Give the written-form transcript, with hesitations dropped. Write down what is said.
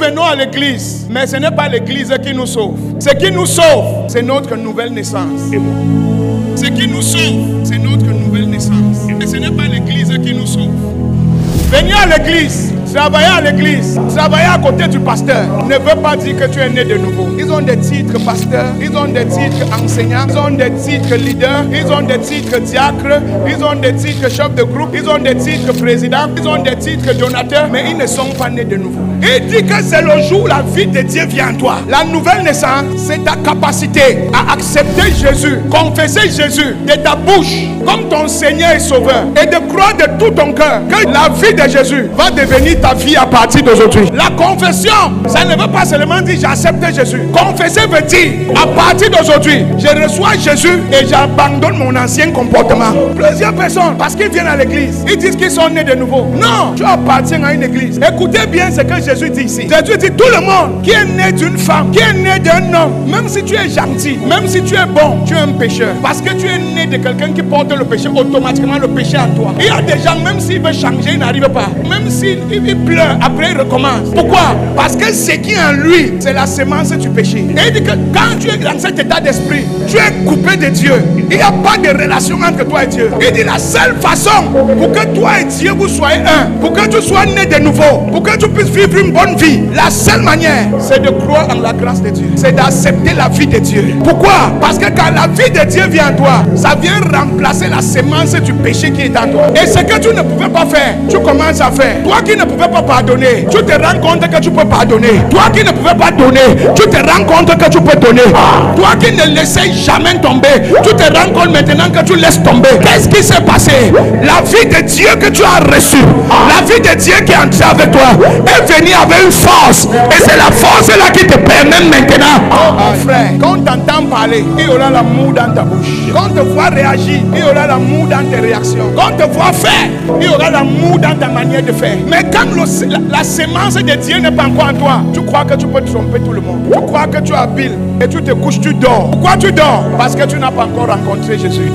venons à l'église, mais ce n'est pas l'église qui nous sauve. Ce qui nous sauve, c'est notre nouvelle naissance. Ce qui nous sauve, c'est notre nouvelle naissance. Et ce n'est pas l'église qui nous sauve. Venir à l'église, travailler à l'église, travailler à côté du pasteur ne veut pas dire que tu es né de nouveau. Ils ont des titres pasteurs, ils ont des titres enseignants, ils ont des titres leaders, ils ont des titres diacres, ils ont des titres chefs de groupe, ils ont des titres présidents, ils ont des titres donateurs, mais ils ne sont pas nés de nouveau. Il dit que c'est le jour où la vie de Dieu vient en toi. La nouvelle naissance, c'est ta capacité à accepter Jésus, confesser Jésus de ta bouche comme ton Seigneur et Sauveur et de croire de tout ton cœur que la vie de Jésus va devenir ta vie à partir d'aujourd'hui. La confession, ça ne veut pas seulement dire j'ai accepté Jésus. Confesser veut dire à partir d'aujourd'hui, je reçois Jésus et j'abandonne mon ancien comportement. Plusieurs personnes, parce qu'ils viennent à l'église, ils disent qu'ils sont nés de nouveau. Non, tu appartiens à une église. Écoutez bien ce que Jésus dit ici. Jésus dit tout le monde qui est né d'une femme, qui est né d'un homme, même si tu es gentil, même si tu es bon, tu es un pécheur. Parce que tu es né de quelqu'un qui porte le péché, automatiquement le péché en toi. Il y a des gens, même s'ils veulent changer, ils n'arrivent pas. Même s'il pleure, après il recommence. Pourquoi? Parce que ce qui est en lui, c'est la semence du péché. Et il dit que quand tu es dans cet état d'esprit, tu es coupé de Dieu. Il n'y a pas de relation entre toi et Dieu. Il dit la seule façon pour que toi et Dieu vous soyez un, pour que tu sois né de nouveau, pour que tu puisses vivre une bonne vie, la seule manière, c'est de croire en la grâce de Dieu. C'est d'accepter la vie de Dieu. Pourquoi? Parce que quand la vie de Dieu vient en toi, ça vient remplacer la semence du péché qui est en toi. Et ce que tu ne pouvais pas faire, tu commences à faire. Toi qui ne pouvais pas pardonner, tu te rends compte que tu peux pardonner. Toi qui ne pouvais pas donner, tu te rends compte que tu peux donner. Toi qui ne laissais jamais tomber, tu te rends compte maintenant que tu laisses tomber. Qu'est-ce qui s'est passé? La vie de Dieu que tu as reçue, la vie de Dieu qui est entrée avec toi, est venue avec une force. Et c'est la force là qui te permet maintenant. Mon frère, quand on t'entend parler, il y aura l'amour dans ta bouche. Quand on te voit réagir, il y aura l'amour dans tes réactions. Quand on te voit faire, il y aura l'amour dans ta manière de faire. Mais quand la sémence de Dieu n'est pas encore en toi, tu crois que tu peux tromper tout le monde. Tu crois que tu es habile et tu te couches, tu dors. Pourquoi tu dors? Parce que tu n'as pas encore rencontré Jésus.